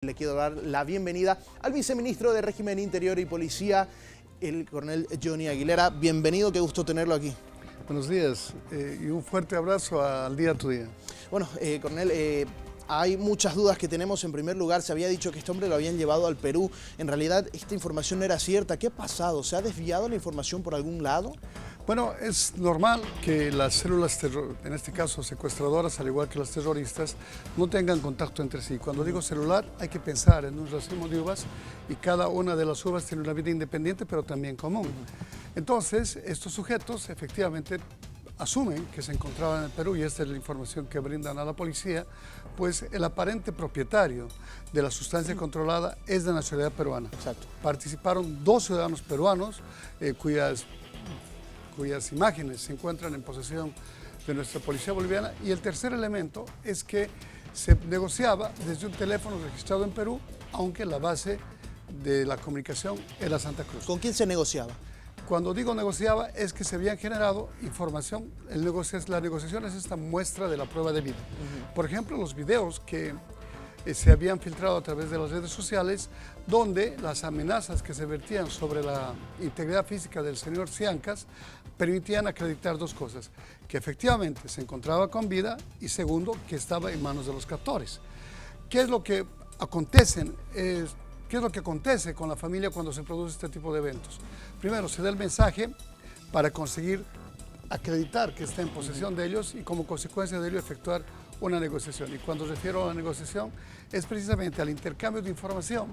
Le quiero dar la bienvenida al viceministro de Régimen Interior y Policía, el coronel Johnny Aguilera. Bienvenido, qué gusto tenerlo aquí. Buenos días y un fuerte abrazo al día a tu día. Bueno, coronel, hay muchas dudas que tenemos. En primer lugar, se había dicho que este hombre lo habían llevado al Perú. En realidad, esta información no era cierta. ¿Qué ha pasado? ¿Se ha desviado la información por algún lado? Bueno, es normal que las células, en este caso secuestradoras, al igual que las terroristas, no tengan contacto entre sí. Cuando digo celular, hay que pensar en un racimo de uvas y cada una de las uvas tiene una vida independiente, pero también común. Entonces, estos sujetos efectivamente asumen que se encontraban en el Perú, y esta es la información que brindan a la policía, pues el aparente propietario de la sustancia controlada es de nacionalidad peruana. Exacto. Participaron 2 ciudadanos peruanos cuyas imágenes se encuentran en posesión de nuestra policía boliviana, y el tercer elemento es que se negociaba desde un teléfono registrado en Perú, aunque la base de la comunicación era Santa Cruz. ¿Con quién se negociaba? Cuando digo negociaba es que se habían generado información. La negociación es esta muestra de la prueba de vida. Por ejemplo, los videos que se habían filtrado a través de las redes sociales, donde las amenazas que se vertían sobre la integridad física del señor Ciancas permitían acreditar 2 cosas: que efectivamente se encontraba con vida, y segundo, que estaba en manos de los captores. ¿Qué es lo que acontece con la familia cuando se produce este tipo de eventos? Primero, se da el mensaje para conseguir acreditar que está en posesión de ellos, y como consecuencia de ello efectuar una negociación. Y cuando refiero a la negociación, es precisamente al intercambio de información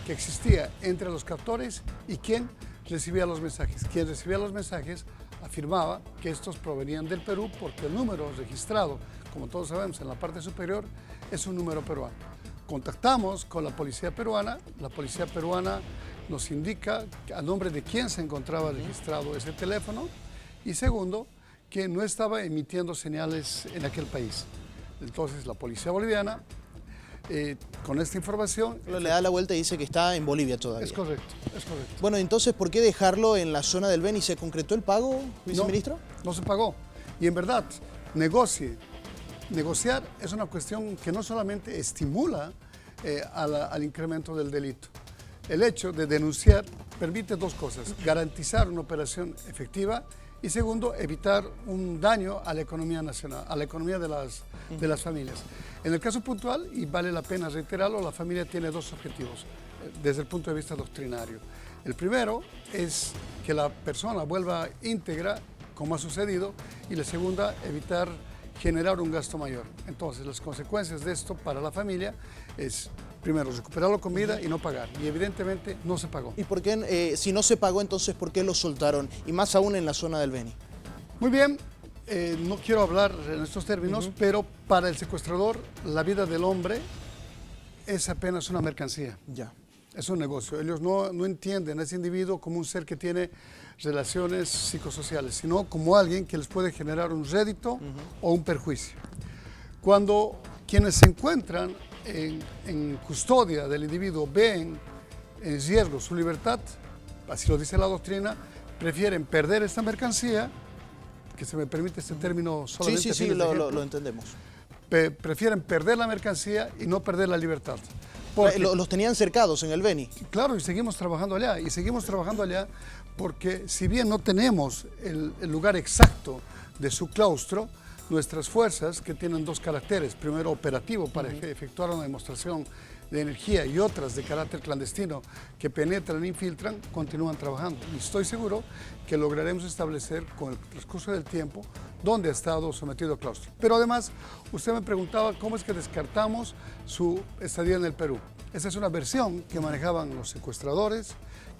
que existía entre los captores y quien recibía los mensajes. Quien recibía los mensajes afirmaba que estos provenían del Perú, porque el número registrado, como todos sabemos, en la parte superior, es un número peruano. Contactamos con la policía peruana nos indica a nombre de quién se encontraba registrado ese teléfono, y segundo, que no estaba emitiendo señales en aquel país. Entonces la policía boliviana, con esta información... Le da la vuelta y dice que está en Bolivia todavía. Es correcto, es correcto. Bueno, entonces, ¿por qué dejarlo en la zona del Beni? ¿Se concretó el pago, viceministro? No se pagó. Y en verdad, negociar es una cuestión que no solamente estimula al incremento del delito. El hecho de denunciar permite 2 cosas: garantizar una operación efectiva, y segundo, evitar un daño a la economía nacional, a la economía de las familias. En el caso puntual, y vale la pena reiterarlo, la familia tiene 2 objetivos desde el punto de vista doctrinario. El primero es que la persona vuelva íntegra, como ha sucedido, y la segunda, evitar generar un gasto mayor. Entonces, las consecuencias de esto para la familia es, primero, recuperarlo con vida y no pagar. Y evidentemente no se pagó. ¿Y por qué, si no se pagó, entonces por qué lo soltaron? Y más aún en la zona del Beni. Muy bien, no quiero hablar en estos términos, pero para el secuestrador la vida del hombre es apenas una mercancía. Ya. Es un negocio. Ellos no entienden a ese individuo como un ser que tiene relaciones psicosociales, sino como alguien que les puede generar un rédito o un perjuicio. Cuando quienes se encuentran en custodia del individuo ven en riesgo su libertad, así lo dice la doctrina, prefieren perder esta mercancía, que se me permite este término solamente. Sí, lo entendemos. Prefieren perder la mercancía y no perder la libertad. Los tenían cercados en el Beni. Claro, y seguimos trabajando allá, porque si bien no tenemos el lugar exacto de su claustro, nuestras fuerzas, que tienen 2 caracteres: primero, operativo, para efectuar una demostración de energía, y otras de carácter clandestino, que penetran e infiltran, continúan trabajando. Y estoy seguro que lograremos establecer con el transcurso del tiempo dónde ha estado sometido a claustro. Pero además, usted me preguntaba cómo es que descartamos su estadía en el Perú. Esa es una versión que manejaban los secuestradores,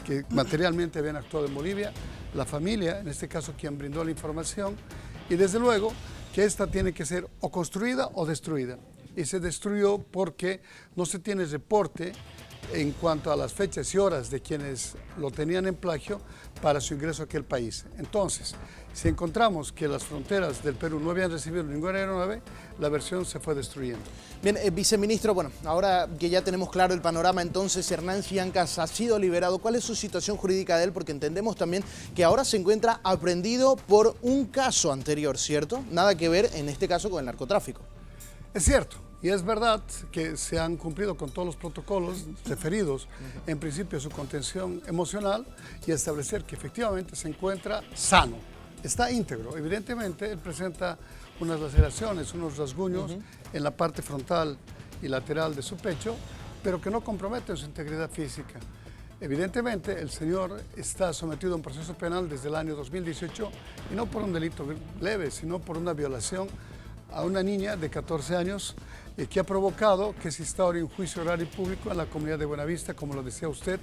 que materialmente habían actuado en Bolivia, la familia, en este caso quien brindó la información, y desde luego que esta tiene que ser o construida o destruida. Y se destruyó porque no se tiene reporte en cuanto a las fechas y horas de quienes lo tenían en plagio para su ingreso a aquel país. Entonces, si encontramos que las fronteras del Perú no habían recibido ninguna aeronave, la versión se fue destruyendo. Bien, viceministro, bueno, ahora que ya tenemos claro el panorama, entonces Hernán Ciancas ha sido liberado. ¿Cuál es su situación jurídica de él? Porque entendemos también que ahora se encuentra aprehendido por un caso anterior, ¿cierto? Nada que ver en este caso con el narcotráfico. Es cierto, Y es verdad que se han cumplido con todos los protocolos referidos, en principio a su contención emocional y establecer que efectivamente se encuentra sano, está íntegro. Evidentemente, él presenta unas laceraciones, unos rasguños en la parte frontal y lateral de su pecho, pero que no comprometen su integridad física. Evidentemente, el señor está sometido a un proceso penal desde el año 2018 y no por un delito leve, sino por una violación a una niña de 14 años que ha provocado que se instaure un juicio oral y público en la comunidad de Buenavista, como lo decía usted,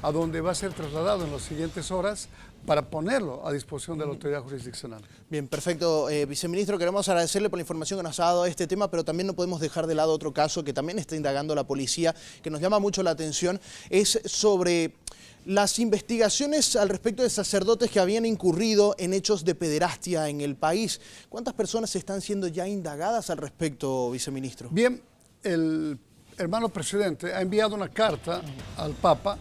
a donde va a ser trasladado en las siguientes horas para ponerlo a disposición de la autoridad jurisdiccional. Bien, perfecto. Viceministro, queremos agradecerle por la información que nos ha dado de este tema, pero también no podemos dejar de lado otro caso que también está indagando la policía, que nos llama mucho la atención, es sobre las investigaciones al respecto de sacerdotes que habían incurrido en hechos de pederastia en el país. ¿Cuántas personas están siendo ya indagadas al respecto, viceministro? Bien, el hermano presidente ha enviado una carta al Papa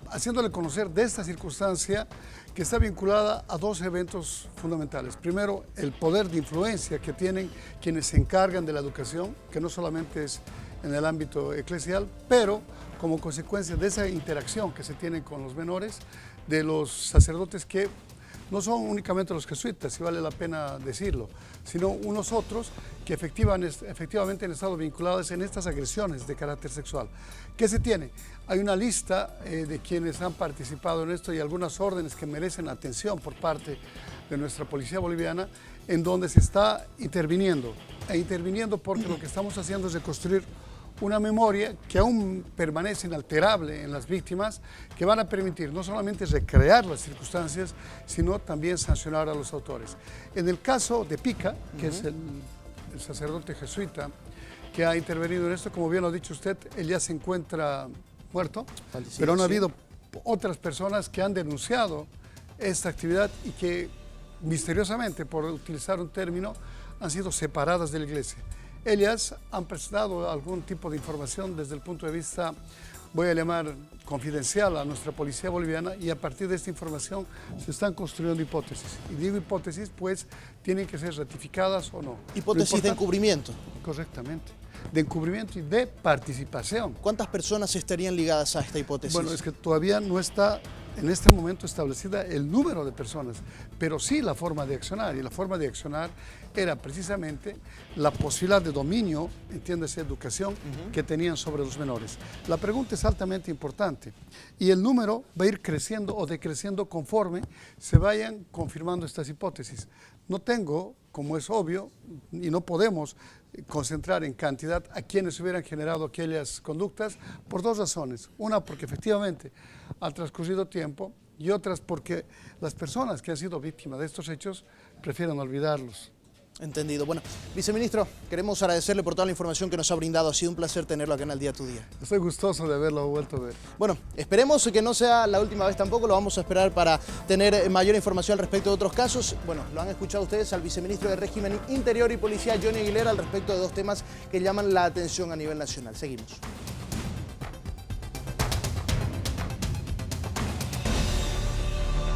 haciéndole conocer de esta circunstancia que está vinculada a dos eventos fundamentales. Primero, el poder de influencia que tienen quienes se encargan de la educación, que no solamente es en el ámbito eclesial, pero como consecuencia de esa interacción que se tiene con los menores, de los sacerdotes que no son únicamente los jesuitas, si vale la pena decirlo, sino unos otros que efectivamente han estado vinculados en estas agresiones de carácter sexual. ¿Qué se tiene? Hay una lista de quienes han participado en esto y algunas órdenes que merecen atención por parte de nuestra policía boliviana, en donde se está interviniendo porque lo que estamos haciendo es reconstruir una memoria que aún permanece inalterable en las víctimas, que van a permitir no solamente recrear las circunstancias, sino también sancionar a los autores. En el caso de Pica, que es el sacerdote jesuita que ha intervenido en esto, como bien lo ha dicho usted, él ya se encuentra muerto, pero han habido otras personas que han denunciado esta actividad y que misteriosamente, por utilizar un término, han sido separadas de la iglesia. Ellas han prestado algún tipo de información desde el punto de vista, voy a llamar confidencial, a nuestra policía boliviana, y a partir de esta información se están construyendo hipótesis. Y digo hipótesis, pues tienen que ser ratificadas o no. Hipótesis de encubrimiento. Correctamente. De encubrimiento y de participación. ¿Cuántas personas estarían ligadas a esta hipótesis? Bueno, es que todavía no está en este momento establecida el número de personas, pero sí la forma de accionar, y la forma de accionar era precisamente la posibilidad de dominio, entiéndase, educación, que tenían sobre los menores. La pregunta es altamente importante y el número va a ir creciendo o decreciendo conforme se vayan confirmando estas hipótesis. No tengo, como es obvio, y no podemos concentrar en cantidad a quienes hubieran generado aquellas conductas por dos razones. Una, porque efectivamente ha transcurrido tiempo, y otras porque las personas que han sido víctimas de estos hechos prefieren olvidarlos. Entendido. Bueno, viceministro, queremos agradecerle por toda la información que nos ha brindado. Ha sido un placer tenerlo acá en El Día Tu Día. Estoy gustoso de haberlo vuelto a ver. Bueno, esperemos que no sea la última vez tampoco. Lo vamos a esperar para tener mayor información al respecto de otros casos. Bueno, lo han escuchado ustedes al viceministro de Régimen Interior y Policía, Johnny Aguilera, al respecto de dos temas que llaman la atención a nivel nacional. Seguimos.